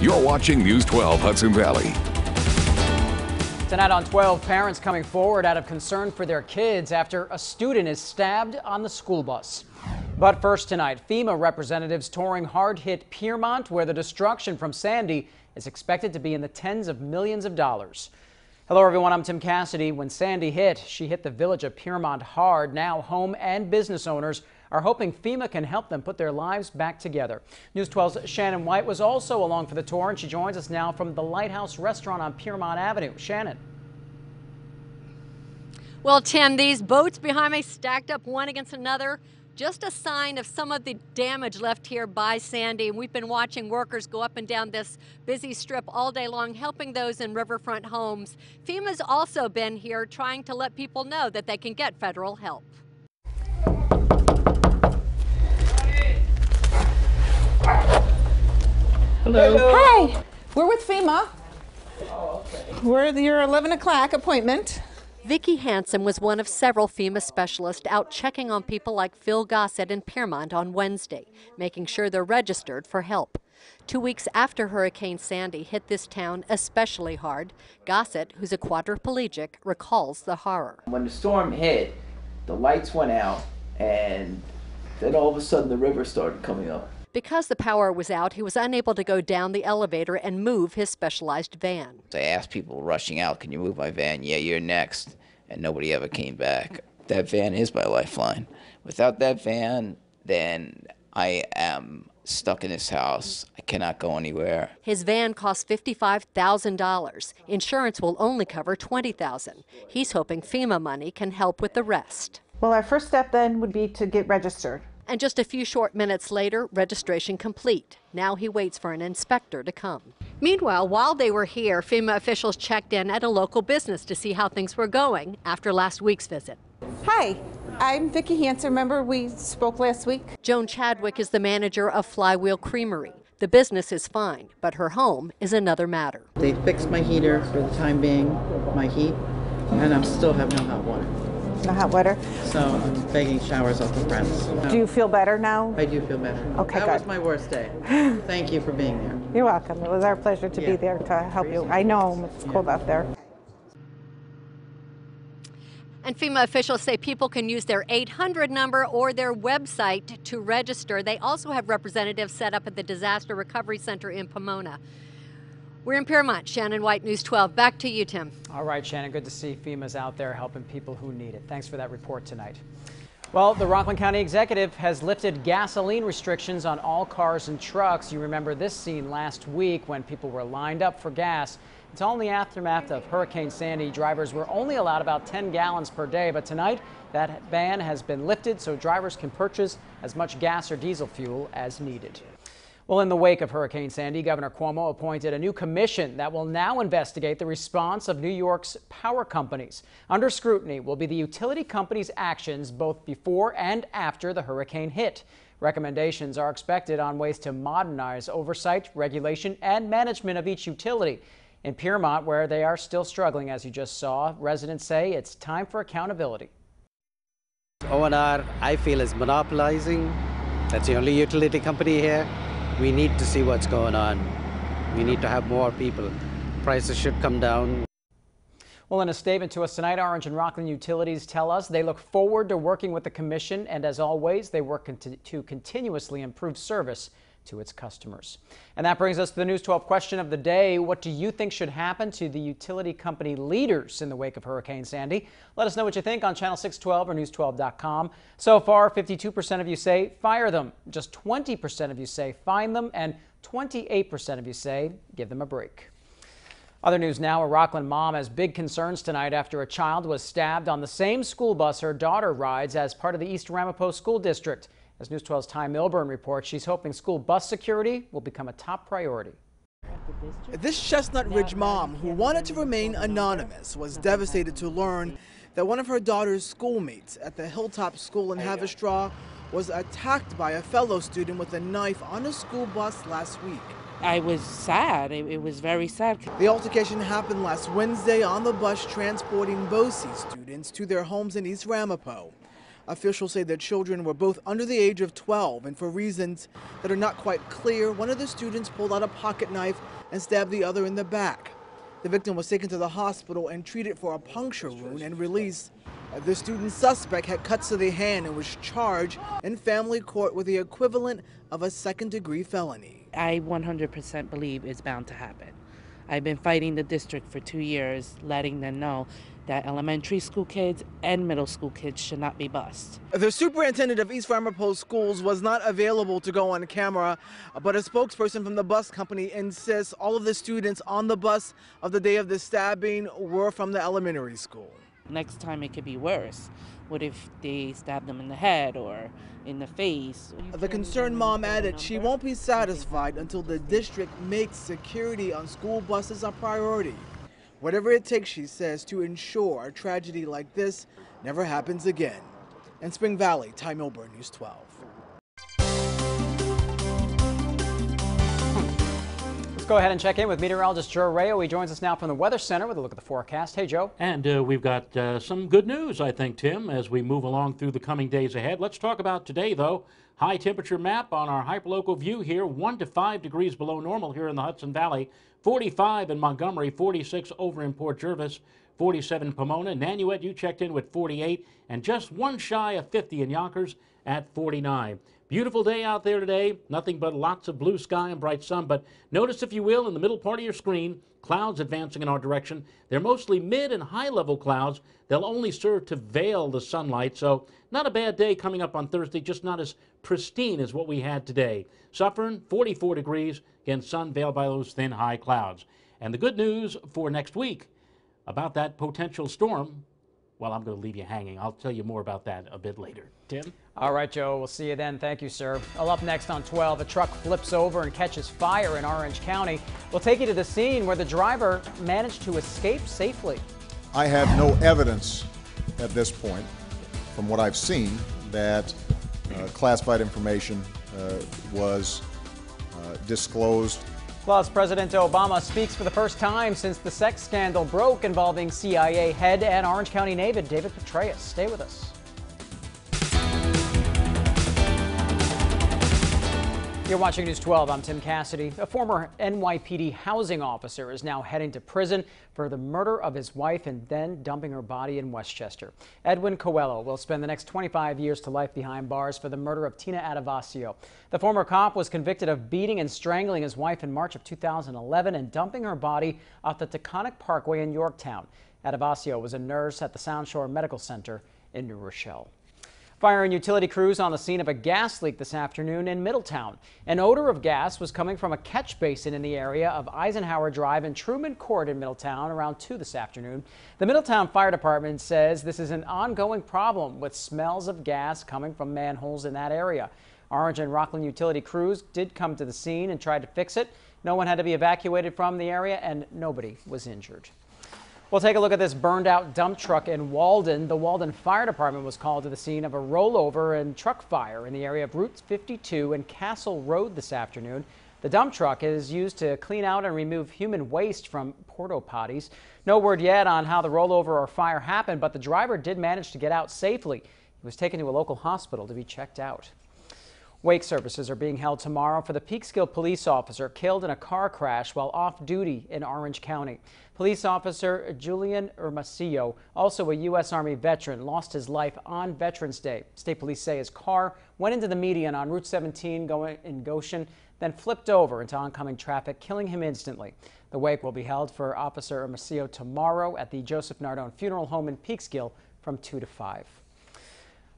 You're watching News 12 Hudson Valley. Tonight on 12, parents coming forward out of concern for their kids after a student is stabbed on the school bus. But first tonight, FEMA representatives touring hard-hit Piermont, where the destruction from Sandy is expected to be in the tens of millions of dollars. Hello everyone, I'm Tim Cassidy. When Sandy hit, she hit the village of Piermont hard. Now home and business owners are hoping FEMA can help them put their lives back together. News 12's Shannon White was also along for the tour, and she joins us now from the Lighthouse Restaurant on Piermont Avenue. Shannon. Well, Tim, these boats behind me stacked up one against another, just a sign of some of the damage left here by Sandy. And we've been watching workers go up and down this busy strip all day long, helping those in riverfront homes. FEMA's also been here trying to let people know that they can get federal help. Hello. Hi, we're with FEMA. Oh, okay. We're at your 11 o'clock appointment. Vicki Hansen was one of several FEMA specialists out checking on people like Phil Gossett in Piermont on Wednesday, making sure they're registered for help. 2 weeks after Hurricane Sandy hit this town especially hard, Gossett, who's a quadriplegic, recalls the horror. When the storm hit, the lights went out, and then all of a sudden the river started coming up. Because the power was out, he was unable to go down the elevator and move his specialized van. I asked people rushing out, can you move my van? Yeah, you're next. And nobody ever came back. That van is my lifeline. Without that van, then I am stuck in this house. I cannot go anywhere. His van costs $55,000. Insurance will only cover $20,000. He's hoping FEMA money can help with the rest. Well, our first step then would be to get registered. And just a few short minutes later, registration complete. Now he waits for an inspector to come. Meanwhile, while they were here, FEMA officials checked in at a local business to see how things were going after last week's visit. Hi, I'm Vicki Hansen. Remember we spoke last week? Joan Chadwick is the manager of Flywheel Creamery. The business is fine, but her home is another matter. They fixed my heater for the time being, my heat, and I still have no hot water. No hot water. So I'm begging showers off the friends. Do you feel better now? I do feel better. Okay, that good. was my worst day. Thank you for being there. You're welcome. It was our pleasure to be there to help you. I know it's cold out there. And FEMA officials say people can use their 800 number or their website to register. They also have representatives set up at the Disaster Recovery Center in Pomona. We're in Piermont. Shannon White, News 12. Back to you, Tim. All right, Shannon, good to see FEMA's out there helping people who need it. Thanks for that report tonight. Well, the Rockland County Executive has lifted gasoline restrictions on all cars and trucks. You remember this scene last week when people were lined up for gas. It's all in the aftermath of Hurricane Sandy. Drivers were only allowed about 10 gallons per day, but tonight that ban has been lifted so drivers can purchase as much gas or diesel fuel as needed. Well, in the wake of Hurricane Sandy, Governor Cuomo appointed a new commission that will now investigate the response of New York's power companies. Under scrutiny will be the utility companies' actions both before and after the hurricane hit. Recommendations are expected on ways to modernize oversight, regulation, and management of each utility. In Piermont, where they are still struggling, as you just saw, residents say it's time for accountability. O&R, I feel, is monopolizing. That's the only utility company here. We need to see what's going on. We need to have more people. Prices should come down. Well, in a statement to us tonight, Orange and Rockland Utilities tell us they look forward to working with the commission, and as always, they work to continuously improve service to its customers. And that brings us to the News 12 question of the day. What do you think should happen to the utility company leaders in the wake of Hurricane Sandy? Let us know what you think on Channel 612 or News12.com. So far, 52% of you say fire them. Just 20% of you say fine them, and 28% of you say give them a break. Other news now, a Rockland mom has big concerns tonight after a child was stabbed on the same school bus her daughter rides as part of the East Ramapo School District. As News 12's Ty Milburn reports, she's hoping school bus security will become a top priority. This Chestnut Ridge mom, who wanted to remain anonymous, was devastated to learn that one of her daughter's schoolmates at the Hilltop School in Haverstraw was attacked by a fellow student with a knife on a school bus last week. I was sad. It was very sad. The altercation happened last Wednesday on the bus transporting BOCES students to their homes in East Ramapo. Officials say the children were both under the age of 12, and for reasons that are not quite clear, one of the students pulled out a pocket knife and stabbed the other in the back. The victim was taken to the hospital and treated for a puncture wound and released. The student suspect had cuts to the hand and was charged in family court with the equivalent of a second-degree felony. I 100% believe it's bound to happen. I've been fighting the district for 2 years, letting them know that elementary school kids and middle school kids should not be bused. The superintendent of East Ramapo Schools was not available to go on camera, but a spokesperson from the bus company insists all of the students on the bus of the day of the stabbing were from the elementary school. Next time it could be worse. What if they stab them in the head or in the face? The concerned mom added she won't be satisfied until the district makes security on school buses a priority. Whatever it takes, she says, to ensure a tragedy like this never happens again. In Spring Valley, Ty Milburn, News 12. Go ahead and check in with meteorologist Joe Rayo. He joins us now from the Weather Center with a look at the forecast. Hey, Joe. And we've got some good news, I think, Tim, as we move along through the coming days ahead. Let's talk about today, though. High temperature map on our hyperlocal view here, 1 to 5 degrees below normal here in the Hudson Valley, 45 in Montgomery, 46 over in Port Jervis, 47 in Pomona. Nanuet, you checked in with 48, and just one shy of 50 in Yonkers at 49. Beautiful day out there today. Nothing but lots of blue sky and bright sun. But notice, if you will, in the middle part of your screen, clouds advancing in our direction. They're mostly mid and high level clouds. They'll only serve to veil the sunlight. So not a bad day coming up on Thursday, just not as pristine as what we had today. Suffern, 44 degrees. Again, sun veiled by those thin high clouds. And the good news for next week about that potential storm, well, I'm going to leave you hanging. I'll tell you more about that a bit later. Tim? All right, Joe. We'll see you then. Thank you, sir. Well, up next on 12, a truck flips over and catches fire in Orange County. We'll take you to the scene where the driver managed to escape safely. I have no evidence at this point, from what I've seen, that classified information was disclosed. Plus, President Obama speaks for the first time since the sex scandal broke involving CIA head and Orange County native David Petraeus. Stay with us. You're watching News 12. I'm Tim Cassidy. A former NYPD housing officer is now heading to prison for the murder of his wife and then dumping her body in Westchester. Edwin Coelho will spend the next 25 years to life behind bars for the murder of Tina Adavasio. The former cop was convicted of beating and strangling his wife in March of 2011 and dumping her body off the Taconic Parkway in Yorktown. Adavasio was a nurse at the Sound Shore Medical Center in New Rochelle. Fire and utility crews on the scene of a gas leak this afternoon in Middletown. An odor of gas was coming from a catch basin in the area of Eisenhower Drive and Truman Court in Middletown around 2 this afternoon. The Middletown Fire Department says this is an ongoing problem with smells of gas coming from manholes in that area. Orange and Rockland utility crews did come to the scene and tried to fix it. No one had to be evacuated from the area and nobody was injured. We'll take a look at this burned out dump truck in Walden. The Walden Fire Department was called to the scene of a rollover and truck fire in the area of Route 52 and Castle Road this afternoon. The dump truck is used to clean out and remove human waste from porta potties. No word yet on how the rollover or fire happened, but the driver did manage to get out safely. He was taken to a local hospital to be checked out. Wake services are being held tomorrow for the Peekskill police officer killed in a car crash while off duty in Orange County. Police officer Julian Hermosillo, also a U.S. Army veteran, lost his life on Veterans Day. State police say his car went into the median on Route 17 going in Goshen, then flipped over into oncoming traffic, killing him instantly. The wake will be held for Officer Hermosillo tomorrow at the Joseph Nardone Funeral Home in Peekskill from 2 to 5.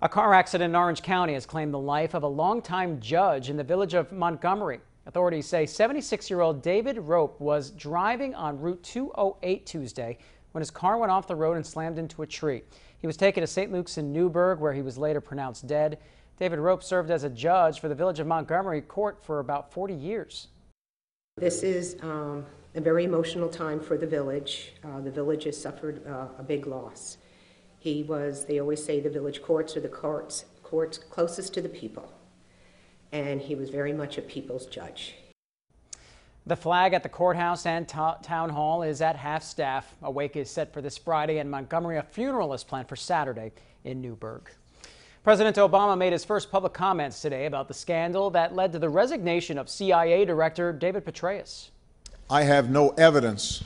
A car accident in Orange County has claimed the life of a longtime judge in the village of Montgomery. Authorities say 76-year-old David Rope was driving on Route 208 Tuesday when his car went off the road and slammed into a tree. He was taken to St. Luke's in Newburgh, where he was later pronounced dead. David Rope served as a judge for the village of Montgomery Court for about 40 years. This is a very emotional time for the village. The village has suffered a big loss. He was, they always say the village courts are the courts closest to the people. And he was very much a people's judge. The flag at the courthouse and town hall is at half-staff. A wake is set for this Friday in Montgomery. A funeral is planned for Saturday in Newburgh. President Obama made his first public comments today about the scandal that led to the resignation of CIA Director David Petraeus. I have no evidence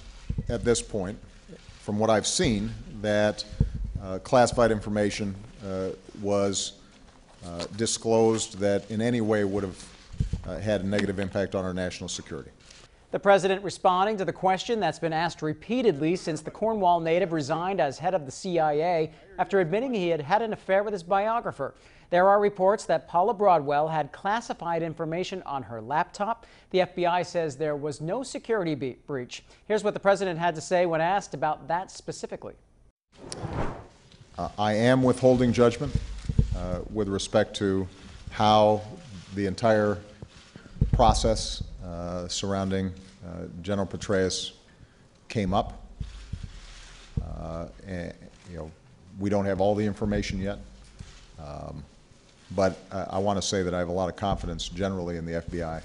at this point, from what I've seen, that classified information was disclosed that in any way would have had a negative impact on our national security. The president responding to the question that's been asked repeatedly since the Cornwall native resigned as head of the CIA after admitting he had had an affair with his biographer. There are reports that Paula Broadwell had classified information on her laptop. The FBI says there was no security breach. Here's what the president had to say when asked about that specifically. I am withholding judgment with respect to how the entire process surrounding General Petraeus came up. And, we don't have all the information yet, but I want to say that I have a lot of confidence generally in the FBI.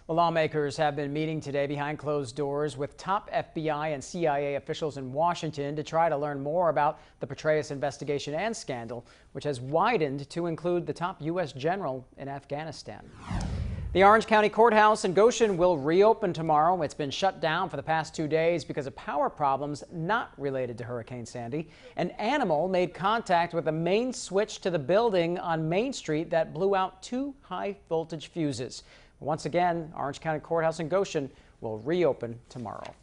Well, lawmakers have been meeting today behind closed doors with top FBI and CIA officials in Washington to try to learn more about the Petraeus investigation and scandal, which has widened to include the top U.S. general in Afghanistan. The Orange County Courthouse in Goshen will reopen tomorrow. It's been shut down for the past 2 days because of power problems not related to Hurricane Sandy. An animal made contact with the main switch to the building on Main Street that blew out 2 high-voltage fuses. Once again, Orange County Courthouse in Goshen will reopen tomorrow.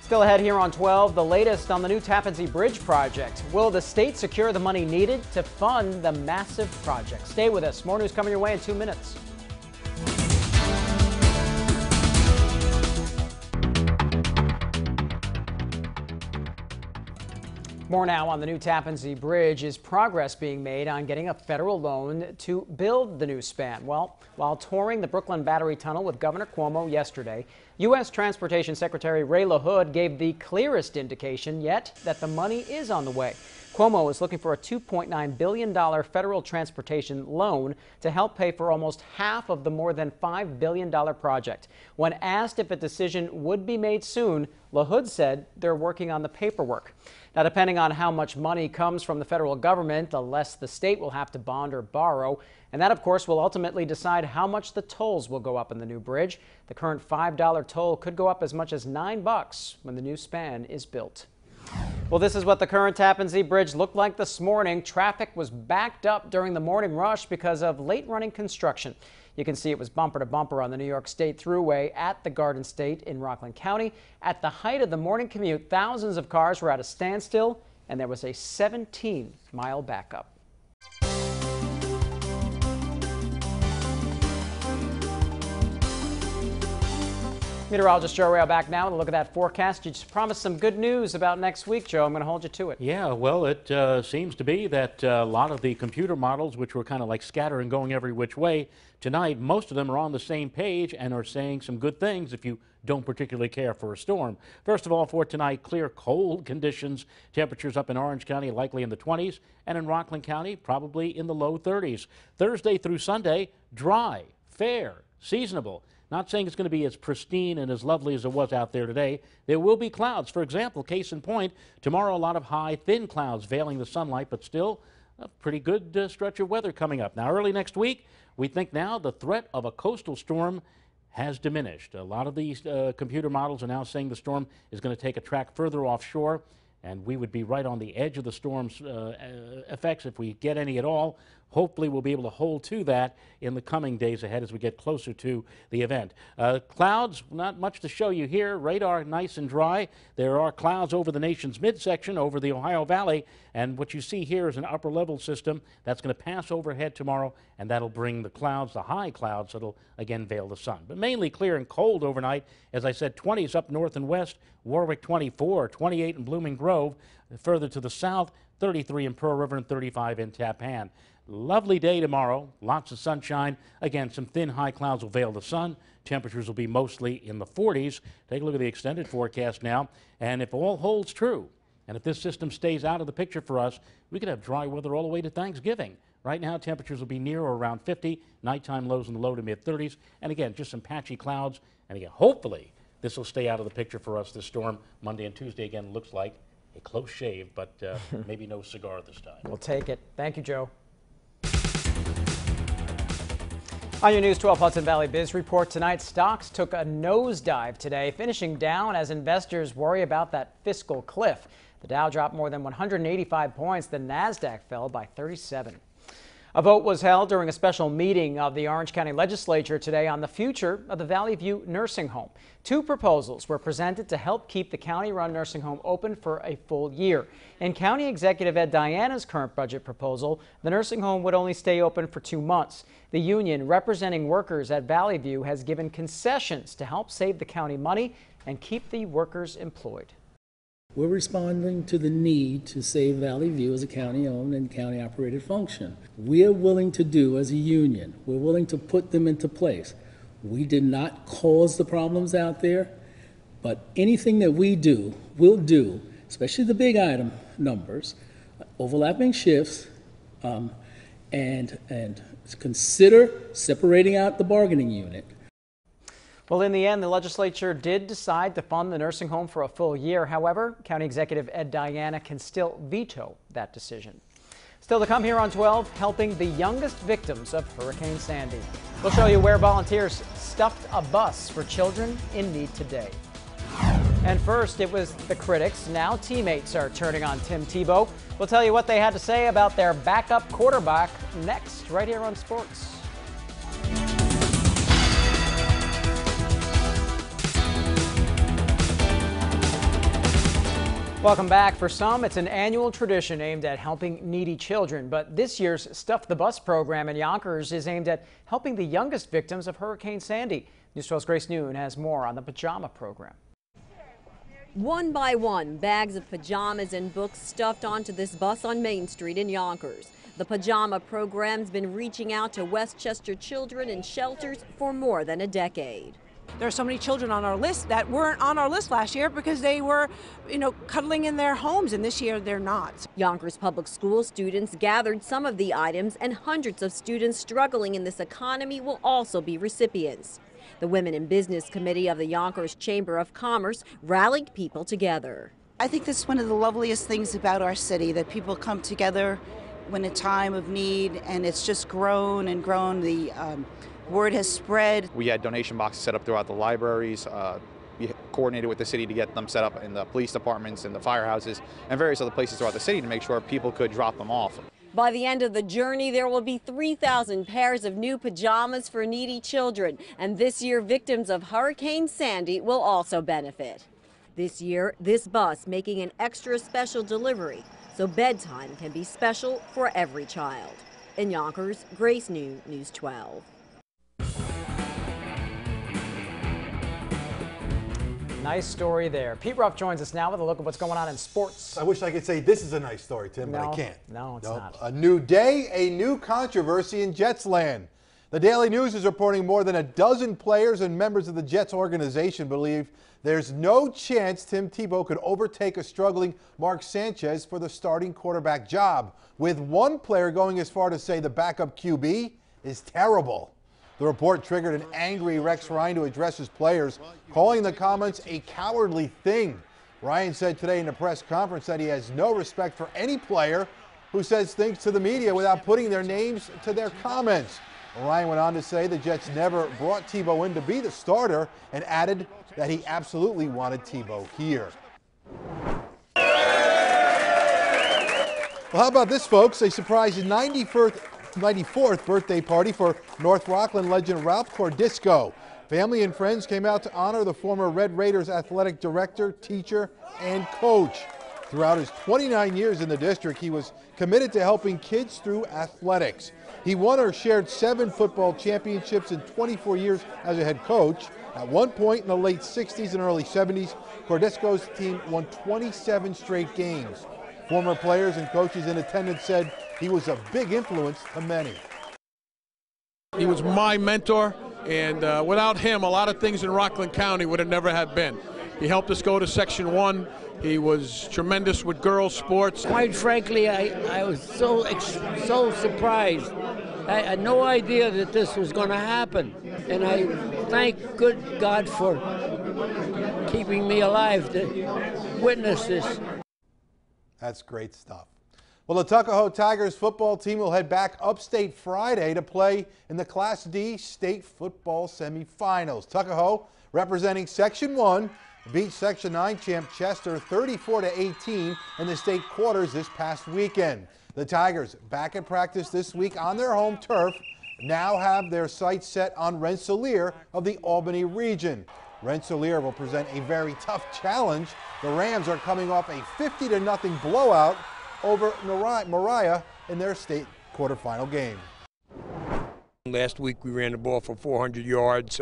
Still ahead here on 12, the latest on the new Tappan Zee Bridge project. Will the state secure the money needed to fund the massive project? Stay with us. More news coming your way in 2 minutes. More now on the new Tappan Zee Bridge. Is progress being made on getting a federal loan to build the new span? Well, while touring the Brooklyn Battery Tunnel with Governor Cuomo yesterday, U.S. Transportation Secretary Ray LaHood gave the clearest indication yet that the money is on the way. Cuomo is looking for a $2.9 billion federal transportation loan to help pay for almost half of the more than $5 billion project. When asked if a decision would be made soon, LaHood said they're working on the paperwork. Now, depending on how much money comes from the federal government, the less the state will have to bond or borrow. And that, of course, will ultimately decide how much the tolls will go up in the new bridge. The current $5 toll could go up as much as $9 when the new span is built. Well, this is what the current Tappan Zee Bridge looked like this morning. Traffic was backed up during the morning rush because of late-running construction. You can see it was bumper to bumper on the New York State Thruway at the Garden State in Rockland County. At the height of the morning commute, thousands of cars were at a standstill, and there was a 17-mile backup. Meteorologist Joe Rail back now with a look at that forecast. You just promised some good news about next week, Joe. I'm going to hold you to it. Yeah, well, it seems to be that a lot of the computer models, which were kind of like scattering, going every which way, tonight, most of them are on the same page and are saying some good things if you don't particularly care for a storm. First of all, for tonight, clear, cold conditions. Temperatures up in Orange County likely in the 20s, and in Rockland County probably in the low 30s. Thursday through Sunday, dry, fair, seasonable. Not saying it's going to be as pristine and as lovely as it was out there today. There will be clouds. For example, case in point, tomorrow a lot of high, thin clouds veiling the sunlight, but still a pretty good stretch of weather coming up. Now, early next week, we think now the threat of a coastal storm has diminished. A lot of these computer models are now saying the storm is going to take a track further offshore, and we would be right on the edge of the storm's effects if we get any at all. Hopefully we'll be able to hold to that in the coming days ahead as we get closer to the event. Clouds, not much to show you here. Radar nice and dry. There are clouds over the nation's midsection, over the Ohio Valley, and what you see here is an upper level system that's going to pass overhead tomorrow, and that'll bring the clouds, the high clouds, that'll again veil the sun. But mainly clear and cold overnight. As I said, 20s up north and west, Warwick 24, 28 in Blooming Grove. Further to the south, 33 in Pearl River and 35 in Tappan. Lovely day tomorrow, lots of sunshine. Again, some thin high clouds will veil the sun. Temperatures will be mostly in the 40s. Take a look at the extended forecast now. And if all holds true, and if this system stays out of the picture for us, we could have dry weather all the way to Thanksgiving. Right now, temperatures will be near or around 50. Nighttime lows in the low to mid 30s. And again, just some patchy clouds. And again, hopefully, this will stay out of the picture for us this storm. Monday and Tuesday, again, looks like a close shave, but maybe no cigar this time. We'll take it. Thank you, Joe. On your News 12 Hudson Valley Biz Report tonight, stocks took a nosedive today, finishing down as investors worry about that fiscal cliff. The Dow dropped more than 185 points. The Nasdaq fell by 37. A vote was held during a special meeting of the Orange County Legislature today on the future of the Valley View Nursing Home. Two proposals were presented to help keep the county-run nursing home open for a full year. In County Executive Ed Diana's current budget proposal, the nursing home would only stay open for 2 months. The union representing workers at Valley View has given concessions to help save the county money and keep the workers employed. We're responding to the need to save Valley View as a county-owned and county-operated function. We are willing to do as a union. We're willing to put them into place. We did not cause the problems out there, but anything that we do, we'll do, especially the big item numbers, overlapping shifts, and consider separating out the bargaining unit. Well, in the end, the legislature did decide to fund the nursing home for a full year. However, County Executive Ed Diana can still veto that decision. Still to come here on 12, helping the youngest victims of Hurricane Sandy. We'll show you where volunteers stuffed a bus for children in need today. And first, it was the critics. Now teammates are turning on Tim Tebow. We'll tell you what they had to say about their backup quarterback next, right here on Sports. Welcome back. For some, it's an annual tradition aimed at helping needy children. But this year's Stuff the Bus program in Yonkers is aimed at helping the youngest victims of Hurricane Sandy. News 12's Grace Noon has more on the pajama program. One by one, bags of pajamas and books stuffed onto this bus on Main Street in Yonkers. The pajama program's been reaching out to Westchester children in shelters for more than a decade. There are so many children on our list that weren't on our list last year because they were, cuddling in their homes, and this year they're not. Yonkers Public School students gathered some of the items, and hundreds of students struggling in this economy will also be recipients. The Women in Business Committee of the Yonkers Chamber of Commerce rallied people together. I think that's one of the loveliest things about our city, that people come together when a time of need, and it's just grown and grown. The word has spread. We had donation boxes set up throughout the libraries. We coordinated with the city to get them set up in the police departments and the firehouses and various other places throughout the city to make sure people could drop them off. By the end of the journey, there will be 3,000 pairs of new pajamas for needy children. And this year, victims of Hurricane Sandy will also benefit. This year, this bus making an extra special delivery so bedtime can be special for every child. In Yonkers, Grace Noon, News 12. Nice story there. Pete Ruff joins us now with a look at what's going on in sports. I wish I could say this is a nice story, Tim, but I can't. No, it's not. A new day, a new controversy in Jets land. The Daily News is reporting more than a dozen players and members of the Jets organization believe there's no chance Tim Tebow could overtake a struggling Mark Sanchez for the starting quarterback job, with one player going as far to say the backup QB is terrible. The report triggered an angry Rex Ryan to address his players, calling the comments a cowardly thing. Ryan said today in a press conference that he has no respect for any player who says things to the media without putting their names to their comments. Ryan went on to say the Jets never brought Tebow in to be the starter and added that he absolutely wanted Tebow here. Well, how about this, folks? A surprise 94th birthday party for North Rockland legend Ralph Cordisco. Family and friends came out to honor the former Red Raiders athletic director, teacher, and coach. Throughout his 29 years in the district, he was committed to helping kids through athletics. He won or shared 7 football championships in 24 years as a head coach. At one point in the late 60s and early 70s, Cordisco's team won 27 straight games. Former players and coaches in attendance said he was a big influence to many. He was my mentor, and without him, a lot of things in Rockland County would have never have been. He helped us go to Section 1. He was tremendous with girls' sports. Quite frankly, I was so surprised. I had no idea that this was going to happen, and I thank good God for keeping me alive to witness this. That's great stuff. Well, the Tuckahoe Tigers football team will head back upstate Friday to play in the Class D state football semifinals. Tuckahoe, representing Section 1, beat Section 9 champ Chester 34-18 in the state quarters this past weekend. The Tigers, back at practice this week on their home turf, now have their sights set on Rensselaer of the Albany region. Rensselaer will present a very tough challenge. The Rams are coming off a 50-0 blowout over Moriah in their state quarterfinal game. Last week we ran the ball for 400 yards.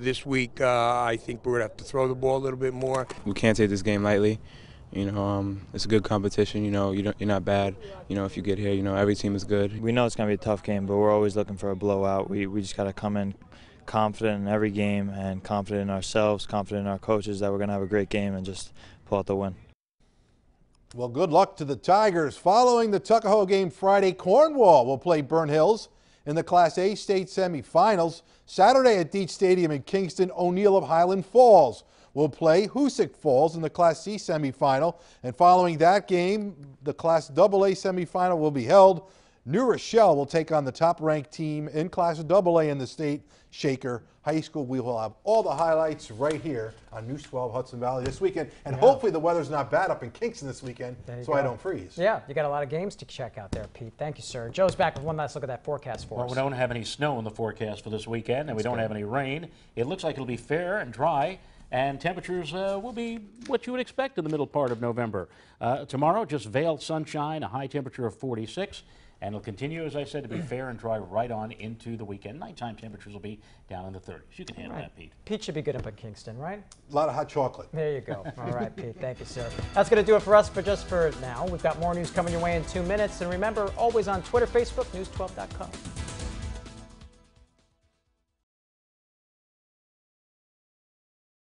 This week I think we're going to have to throw the ball a little bit more. We can't take this game lightly. You know, it's a good competition. You know, you're not bad. You know, if you get here, you know, every team is good. We know it's going to be a tough game, but we're always looking for a blowout. We just got to come in confident in every game and confident in ourselves, confident in our coaches that we're going to have a great game and just pull out the win. Well, good luck to the Tigers. Following the Tuckahoe game Friday, Cornwall will play Burnt Hills in the Class A state semifinals. Saturday at Deach Stadium in Kingston, O'Neill of Highland Falls will play Hoosick Falls in the Class C semifinal. And following that game, the Class AA semifinal will be held. New Rochelle will take on the top-ranked team in Class AA in the state, Shaker High School. We will have all the highlights right here on News 12 Hudson Valley this weekend. And hopefully the weather's not bad up in Kingston this weekend so I don't freeze. Yeah, you got a lot of games to check out there, Pete. Thank you, sir. Joe's back with one last look at that forecast for us. Well, we don't have any snow in the forecast for this weekend, and we don't have any rain. It looks like it'll be fair and dry, and temperatures will be what you would expect in the middle part of November. Tomorrow, just veiled sunshine, a high temperature of 46. And it'll continue, as I said, to be fair and dry right on into the weekend. Nighttime temperatures will be down in the 30s. You can handle that, Pete. Pete should be good up in Kingston, right? A lot of hot chocolate. There you go. All right, Pete. Thank you, sir. That's going to do it for us just for now. We've got more news coming your way in 2 minutes. And remember, always on Twitter, Facebook, news12.com.